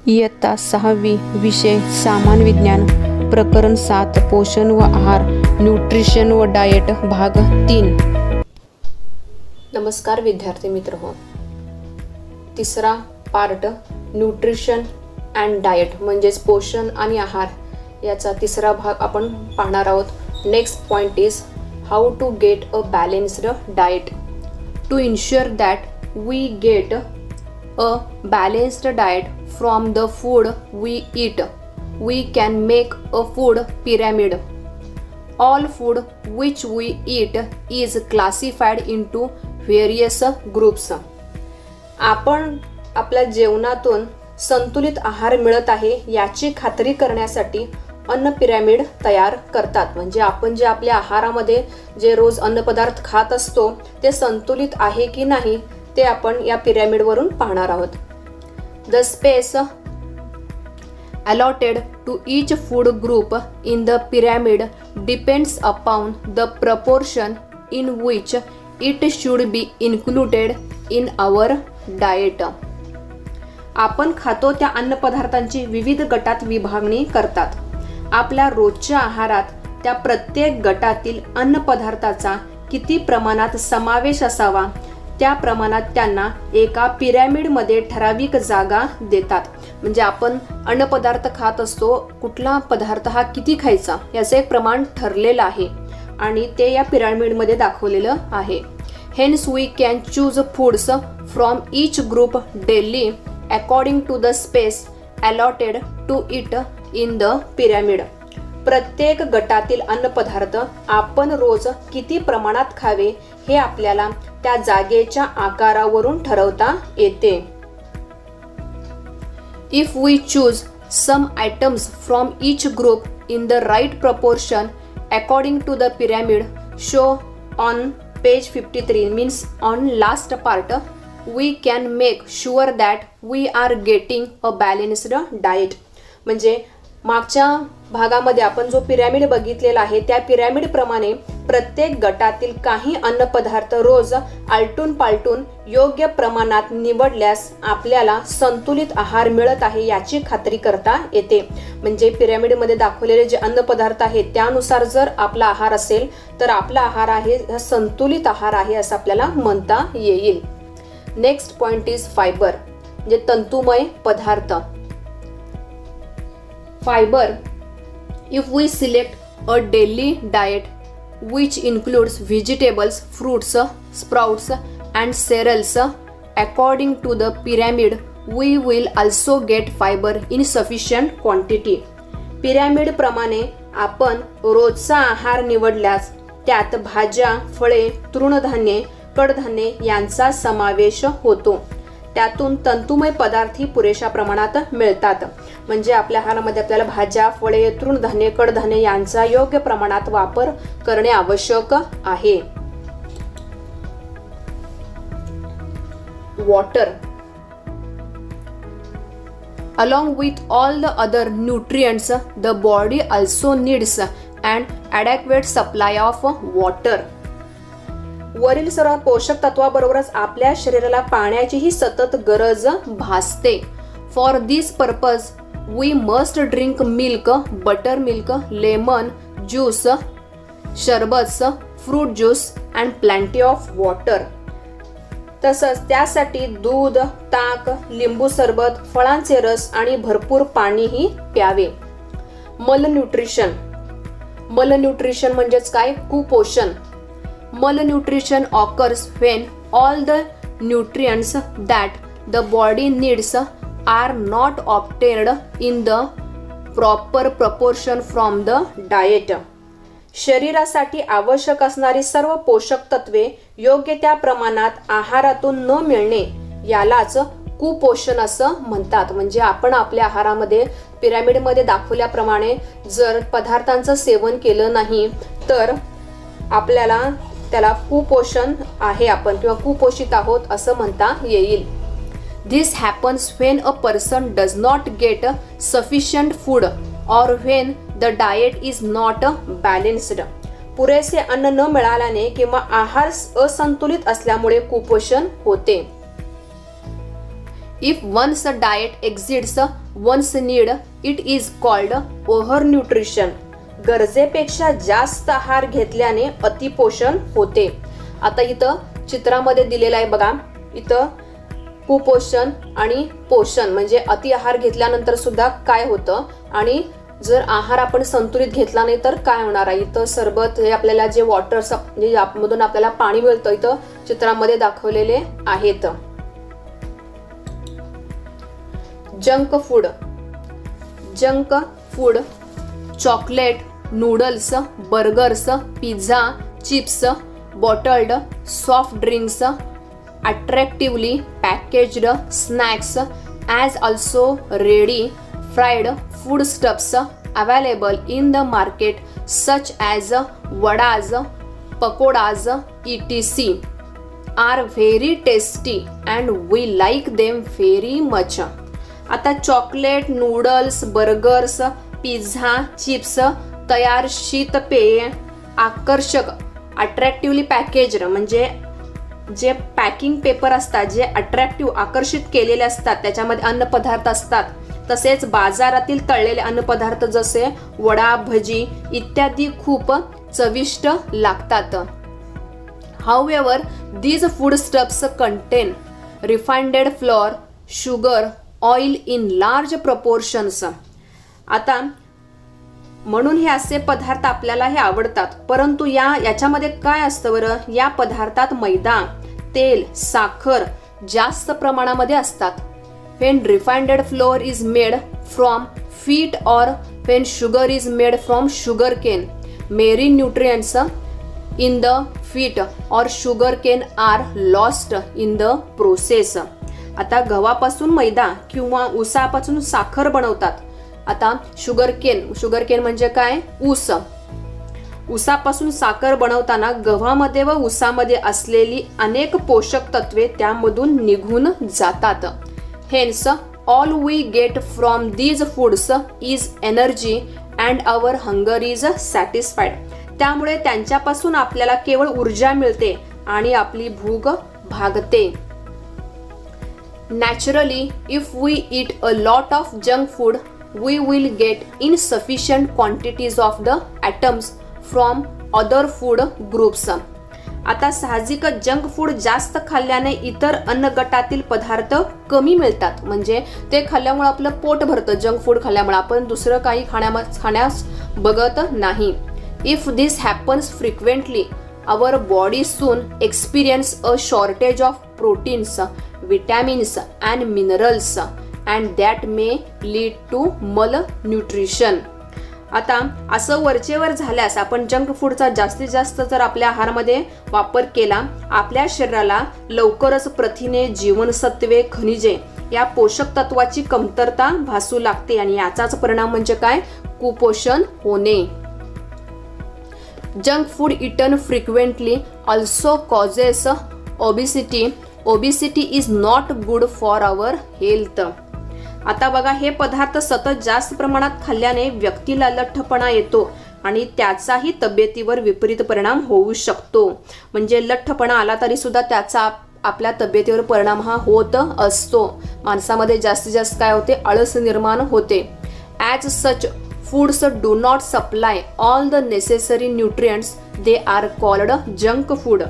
इयत्ता 6वी विषय सामान्य विज्ञान प्रकरण 7 पोषण व आहार न्यूट्रिशन व डाएट भाग 3। नमस्कार विद्यार्थी मित्रहो, तिसरा पार्ट न्यूट्रिशन अँड डाएट म्हणजेच पोषण आणि आहार याचा तिसरा भाग आपण पाहणार आहोत। Next point is how to get a balanced diet. To ensure that we get a balanced diet from the food we eat, we can make a food pyramid. All food which we eat is classified into various groups. आपण आपल्या जेवणातून संतुलित आहार मिळत आहे याची खात्री करण्यासाठी अन्न पिरॅमिड तयार करतात। म्हणजे आपण जे आपल्या आहारामध्ये जे रोज अन्नपदार्थ खात असतो ते संतुलित आहे की नाही ते आपण या पिरॅमिड वरून पाहणार आहोत। The space allotted to each food group in the pyramid depends upon the proportion in which it should be included in our diet. आपण खातो त्या अन्नपदार्थांची विविध गटात विभागणी करतात। आपल्या रोजच्या आहारात त्या प्रत्येक गटातील अन्नपदार्थाचा किती प्रमाणात समावेश असावा त्या प्रमाणात त्यांना एका पिरॅमिडमध्ये ठराविक जागा देतात। म्हणजे आपण अन्नपदार्थ खात असतो, कुठला पदार्थ हा किती खायचा याचे एक प्रमाण ठरलेलं आहे आणि ते या पिरॅमिडमध्ये दाखवलेलं आहे। Hence we can choose foods from each group daily according to the space allotted to it in the pyramid. प्रत्येक गटातील अन्नपदार्थ आपण रोज किती प्रमाणात खावे हे आपल्याला त्या जागेच्या आकारावरून ठरवता येते। If we choose some items from each group in the right proportion according to the pyramid show on page 53 means on last part, we can make sure that we are getting a balanced diet. म्हणजे मागच्या भागामध्ये आपण जो pyramid बघितलेला आहे त्या pyramid प्रमाणे प्रत्येक गटातील काही अन्नपदार्थ रोज आलटून पालटून योग्य प्रमाणात निवडल्यास आपल्याला संतुलित आहार मिळत आहे याची खात्री करता येते। म्हणजे पिरॅमिडमध्ये दाखवलेले जे अन्नपदार्थ आहेत त्यानुसार जर आपला आहार असेल तर आपला आहार आहे संतुलित आहार आहे असं आपल्याला म्हणता येईल। नेक्स्ट पॉइंट इज फायबर म्हणजे तंतुमय पदार्थ। Fiber, if we select a daily diet which includes vegetables, fruits, sprouts and cereals according to the pyramid, we will also get fiber in sufficient quantity. Pyramid प्रमाणे आपण रोजचा आहार निवडल्यास त्यात भाज्या, फळे, तृणधान्ये, कडधान्ये यांचा समावेश होतो। त्यातून तंतुमय पदार्थही पुरेशा प्रमाणात मिळतात। म्हणजे आपल्या आहारामध्ये आपल्याला भाज्या, फळे, तृणधान्ये, कडधान्ये यांचा योग्य प्रमाणात वापर करणे आवश्यक आहे। Water along with all the other nutrients the body also needs an adequate supply of water. वरील सर्व पोषक तत्वाबरोबरच आपल्या शरीराला पाण्याचीही सतत गरज भासते। For this purpose we must drink milk, buttermilk, lemon juice, sharbat, fruit juice and plenty of water. तसंच त्यासाठी दूध, ताक, लिंबू सरबत, फळांचे रस आणि भरपूर पाणीही प्यावे। मलन्यूट्रिशन, मलन्यूट्रिशन म्हणजेच काय? कुपोषण। Malnutrition occurs when all the nutrients that the body needs are not obtained in the proper proportion from the diet. शरीरासाठी आवश्यक असणारी सर्व पोषक तत्वे योग्य त्या प्रमाणात आहारातून न मिळणे यालाच कुपोषण असं म्हणतात। म्हणजे आपण आपल्या आहारामध्ये पिरॅमिडमध्ये दाखवल्याप्रमाणे जर पदार्थांचं सेवन केलं नाही तर आपल्याला त्याला कुपोषण आहे आपण किंवा कुपोषित आहोत असं म्हणता येईल। This happens when a person does not get sufficient food or when the diet is not balanced. पुरेसे अन्न न मिळाल्याने किंवा आहार असंतुलित असल्यामुळे कुपोषण होते। If one's diet exceeds one's need, it is called overnutrition. गरजेपेक्षा जास्त आहार घेतल्याने अतिपोषण होते. आता इथं चित्रामध्ये दिलेलं आहे बघा, इथं कुपोषण आणि पोषण म्हणजे अति आहार घेतल्यानंतर सुद्धा काय होतं आणि जर आहार आपण संतुलित घेतला नाही तर काय होणार आहे. इथं सरबत हे आपल्याला जे वॉटर म्हणजे यामधून आपल्याला पाणी मिळतं इथं चित्रामध्ये दाखवलेले आहेत. Junk food. Junk food chocolate, noodles, burgers, pizza, chips, bottled soft drinks, attractively packaged snacks, as also ready fried foodstuffs available in the market such as vadas, pakodas, etc. are very tasty and we like them very much. आता chocolate, noodles, burgers, pizza, chips, तयार शीतपेय, आकर्षक अट्रॅक्टिव्हली packaged म्हणजे जे packing paper असतात जे attractive आकर्षित केलेले असतात त्याच्यामध्ये अन्नपदार्थ असतात. तसेच बाजारातील तळलेले अन्नपदार्थ जसे वडा, भजी इत्यादी खूप चविष्ट लागतात. However, these foodstuffs contain refined flour, sugar, oil in large proportions. आता म्हणून हे असे पदार्थ आपल्याला हे आवडतात, परंतु याच्यामध्ये काय असतं बरं, या पदार्थात मैदा, तेल, साखर जास्त प्रमाणामध्ये असतात. When refined flour is made from wheat or when sugar is made from sugarcane, many nutrients in the wheat or sugarcane are lost in the process. आता गव्हापासून मैदा किंवा ऊसापासून साखर बनवतात. आता शुगरकेन म्हणजे काय, ऊस. ऊसापासून साखर बनवताना गव्हामध्ये व ऊसामध्ये असलेली अनेक पोषक तत्वे त्यामधून निघून जातात. Hence, all we get from these foods is energy and our hunger is satisfied. त्यामुळे त्यांच्यापासून आपल्याला केवळ ऊर्जा मिळते आणि आपली भूक भागते. Naturally, if we eat a lot of junk food, we will get insufficient quantities of the atoms from other food groups. आता साहजिकच जंक फूड जास्त खाल्ल्याने इतर अन्न गटातील पदार्थ कमी मिळतात. म्हणजे ते खाल्ल्यामुळे आपलं पोट भरतं. जंक फूड खाल्ल्यामुळे आपण दुसरं काही खाण्यास बघत नाही. If this happens frequently our body soon experience a shortage of proteins, vitamins and minerals and that may lead to malnutrition. आता असं वरचेवर झाल्यास आपण जंक फूडचा जास्तीत जास्त जर आपल्या आहारामध्ये वापर केला, आपल्या शरीराला लवकरच प्रथिने, जीवनसत्वे, खनिजे या पोषक तत्वाची कमतरता भासू लागते आणि याचाच परिणाम म्हणजे काय, कुपोषण होणे. Junk food eaten frequently also causes obesity. Obesity is not good for our health. आता बघा, हे पदार्थ सतत जास्त प्रमाणात खाल्ल्याने व्यक्तीला लठ्ठपणा येतो आणि त्याचाही तब्येतीवर विपरीत परिणाम होऊ शकतो. म्हणजे लठ्ठपणा आला तरी सुद्धा त्याचा आपल्या तब्येतीवर परिणाम हा होत असतो. माणसामध्ये जास्तीत जास्त काय होते, आळस निर्माण होते. As such foods do not supply all the necessary nutrients, they are called junk food.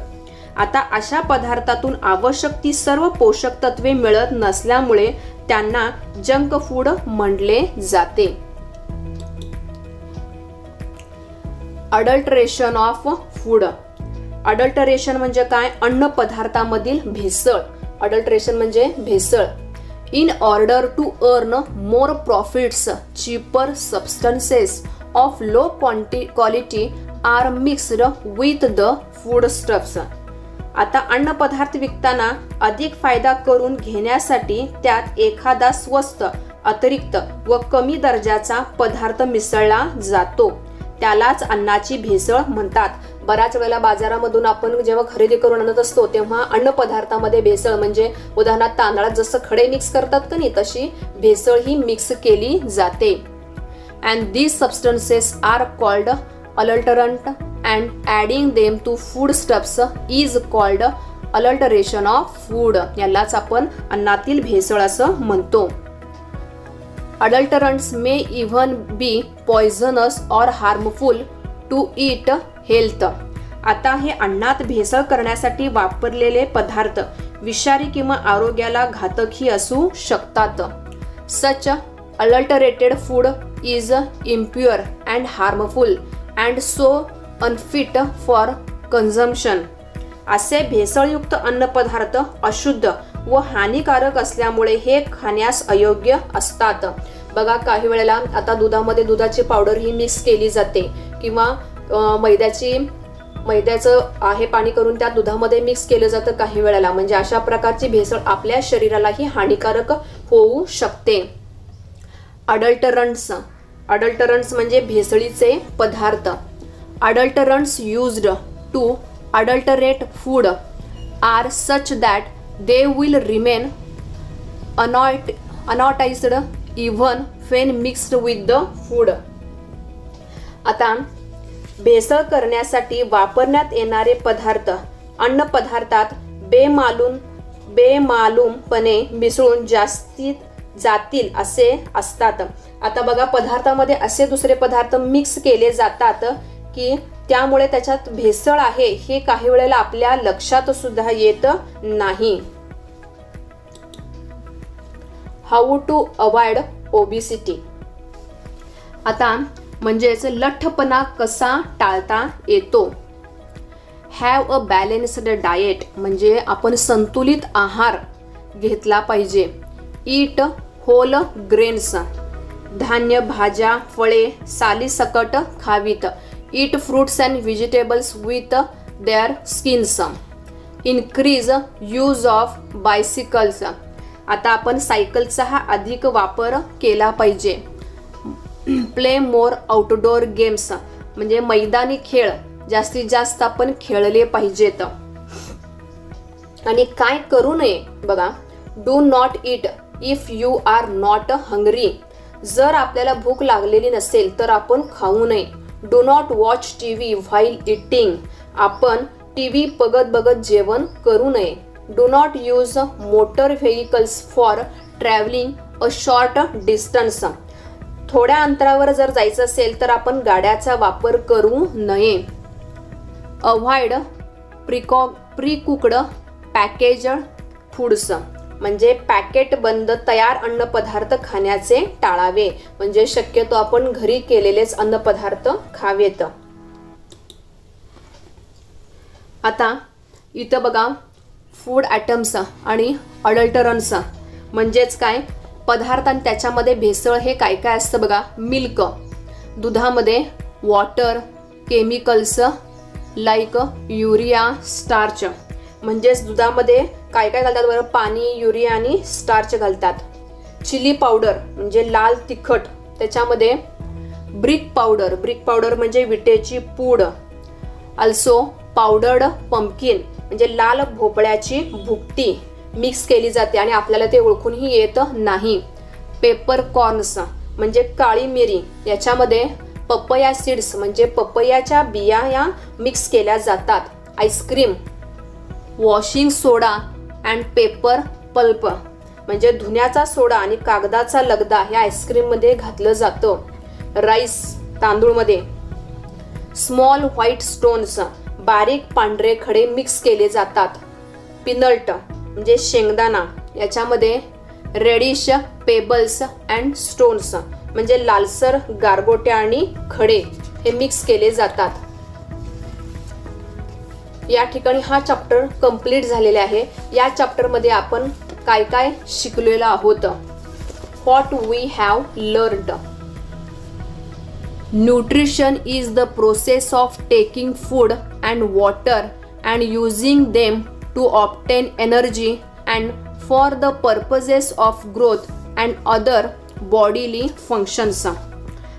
आता अशा पदार्थातून आवश्यक ती सर्व पोषक तत्वे मिळत नसल्यामुळे त्यांना जंक फूड म्हटले जाते. Adulteration of food. अडल्टरेशन म्हणजे काय, अन्न पदार्थामधील भेसळ. अडल्टरेशन म्हणजे भेसळ. In order to earn more profits, cheaper substances of low quality are mixed with the foodstuffs. आता अन्न पदार्थ विकताना अधिक फायदा करून घेण्यासाठी त्यात एखादा स्वस्त, अतिरिक्त व कमी दर्जाचा पदार्थ मिसळला जातो. त्यालाच अन्नाची भेसळ म्हणतात. बऱ्याच वेळेला बाजारामधून आपण जेव्हा खरेदी करून आणत असतो तेव्हा अन्न पदार्थामध्ये भेसळ म्हणजे उदाहरणार्थ तांदळात जसं खडे मिक्स करतात का नाही, तशी भेसळ ही मिक्स केली जाते. And these substances are called adulterant and adding them to foodstuffs is called adulteration of food, यालाच आपण अन्नातील भेसळ असं म्हणतो. Adulterants may even be poisonous or harmful to eat health. आता हे अन्नात भेसळ करण्यासाठी वापरलेले पदार्थ विषारी किंवा आरोग्याला घातकही असू शकतात. Such adulterated food is impure and harmful and so unfit for consumption. असे भेसळयुक्त अन्नपदार्थ अशुद्ध व हानिकारक असल्यामुळे हे खाण्यास अयोग्य असतात. बघा, काही वेळेला आता दुधामध्ये दुधाची पावडर ही मिक्स केली जाते किंवा मैद्याचं आहे पाणी करून त्या दुधामध्ये मिक्स केलं जातं काही वेळेला. म्हणजे अशा प्रकारची भेसळ आपल्या शरीरालाही हानिकारक होऊ शकते. अडल्टरंट्स म्हणजे भेसळीचे पदार्थ. Adulterants used to adulterate food are such that they will remain unnoticed even when mixed with the food. आता भेसळ करण्यासाठी वापरण्यात येणारे पदार्थ अन्नपदार्थात बेमालूमपणे मिसळून जातील असे असतात. आता बघा, पदार्थामध्ये असे दुसरे पदार्थ मिक्स केले जातात की त्यामुळे त्याच्यात भेसळ आहे हे काही वेळेला आपल्या लक्षात सुद्धा येत नाही. How to avoid obesity. आता म्हणजेच लठ्ठपणा कसा टाळता येतो. हॅव अ बॅलन्स्ड डाएट म्हणजे आपण संतुलित आहार घेतला पाहिजे. ईट होल ग्रेन्स धान्य, भाज्या, फळे सालीसकट खावीत. Eat fruits and vegetables with their skins. Increase use of bicycles. आता आपण सायकलचा हा अधिक वापर केला पाहिजे. प्ले मोर आउटडोर गेम्स म्हणजे मैदानी खेळ जास्तीत जास्त आपण खेळले पाहिजेत. आणि काय करू नये बघा, do not eat if you are not hungry. जर आपल्याला भूक लागलेली नसेल तर आपण खाऊ नये. Do not watch TV while eating. आपण टीव्ही बघत जेवण करू नये. Do not use motor vehicles for travelling a short distance. थोड्या अंतरावर जर जायचं असेल तर आपण गाड्याचा वापर करू नये. अवॉइड प्री-कुक्ड पॅकेज्ड फूड्स म्हणजे पॅकेट बंद तयार अन्नपदार्थ खाण्याचे टाळावे. म्हणजे शक्यतो आपण घरी केलेलेच अन्नपदार्थ खावेत. आता इथं बघा, फूड आयटम्स आणि अडल्टरन्स म्हणजेच काय पदार्थ आणि त्याच्यामध्ये भेसळ हे काय काय असतं बघा. मिल्क दुधामध्ये, water, chemicals like urea, starch म्हणजेच दुधामध्ये काय काय घालतात बरं, पाणी, युरिया आणि स्टार्च घालतात. चिली पावडर म्हणजे लाल तिखट, त्याच्यामध्ये ब्रिक पावडर म्हणजे विटेची पूड. अल्सो पावडर्ड पंपकिन म्हणजे लाल भोपळ्याची भुकटी मिक्स केली जाते आणि आपल्याला ते ओळखूनही येत नाही. पेपर कॉर्न्स म्हणजे काळी मिरी, याच्यामध्ये पपया सीड्स म्हणजे पपयाच्या बिया या मिक्स केल्या जातात. Ice cream, washing soda and paper pulp म्हणजे धुण्याचा सोडा आणि कागदाचा लगदा हे आईस्क्रीम मध्ये घातलं जातं. राईस तांदूळमध्ये स्मॉल व्हाईट स्टोन्स बारीक पांढरे खडे मिक्स केले जातात. पीनट म्हणजे शेंगदाणा, याच्यामध्ये रेडिश पेबल्स अँड स्टोन्स म्हणजे लालसर गारगोट्या आणि खडे हे मिक्स केले जातात. या ठिकाणी हा चॅप्टर कंप्लीट झालेला आहे. या चॅप्टर मध्ये आपण काय काय शिकलेलो आहोत. What we have learned. Nutrition is the process of taking food and water and using them to obtain energy and for the purposes of growth and other bodily functions.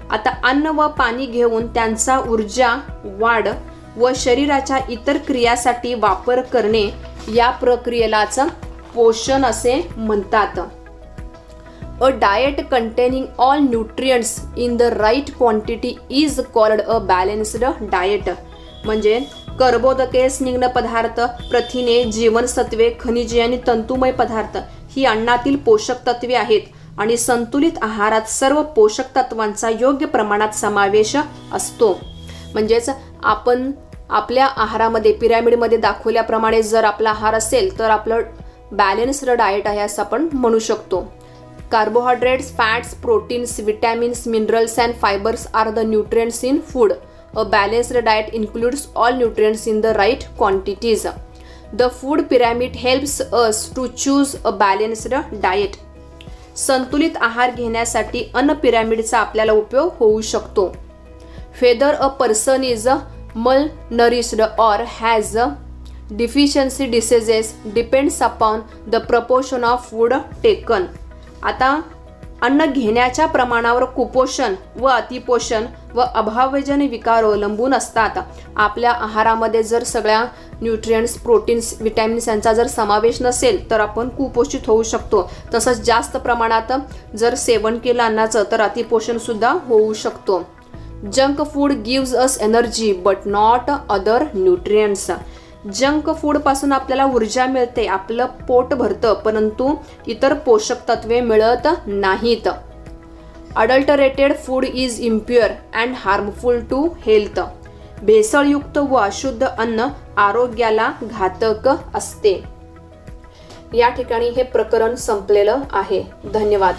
आता अन्न व पाणी घेऊन त्यांचा ऊर्जा, वाढ व शरीराच्या इतर क्रियासाठी वापर करणे या प्रक्रियेलाच पोषण असे म्हणतात. A diet containing all nutrients in the right quantity is called a balanced diet. म्हणजे कर्बोदके, स्निग्ध पदार्थ, प्रथिने, जीवनसत्वे, खनिजे आणि तंतुमय पदार्थ ही अन्नातील पोषक तत्वे आहेत आणि संतुलित आहारात सर्व पोषक तत्वांचा योग्य प्रमाणात समावेश असतो. म्हणजेच आपण आपल्या आहारामध्ये पिरॅमिडमध्ये दाखवल्याप्रमाणे जर आपला आहार असेल तर आपलं बॅलन्स्ड डाएट आहे असं आपण म्हणू शकतो. Carbohydrates, fats, proteins, vitamins, minerals and fibres are the nutrients in food. A balanced diet includes all nutrients in the right quantities. The food pyramid helps us to choose a balanced diet. संतुलित आहार घेण्यासाठी अन्न पिरॅमिडचा आपल्याला उपयोग होऊ शकतो. Whether a person is malnourished or has deficiency diseases depends upon the proportion of food taken. आता अन्न घेण्याच्या प्रमाणावर कुपोषण व अतिपोषण व अभावजन्य विकार अवलंबून असतात. आपल्या आहारामध्ये जर सगळ्या न्यूट्रिएंट्स, प्रोटीन्स, विटॅमिन्स यांचा जर समावेश नसेल तर आपण कुपोषित होऊ शकतो. तसंच जास्त प्रमाणात जर सेवन केलं अन्नाचं तर अतिपोषण सुद्धा होऊ शकतो. Junk food gives us energy but not other nutrients. Junk food पासून आपल्याला ऊर्जा मिळते, आपलं पोट भरतं, परंतु इतर पोषक तत्वे मिळत नाहीत. Adulterated food is impure and harmful to health. भेसळयुक्त व अशुद्ध अन्न आरोग्याला घातक असते. या ठिकाणी हे प्रकरण संपलेलं आहे. धन्यवाद.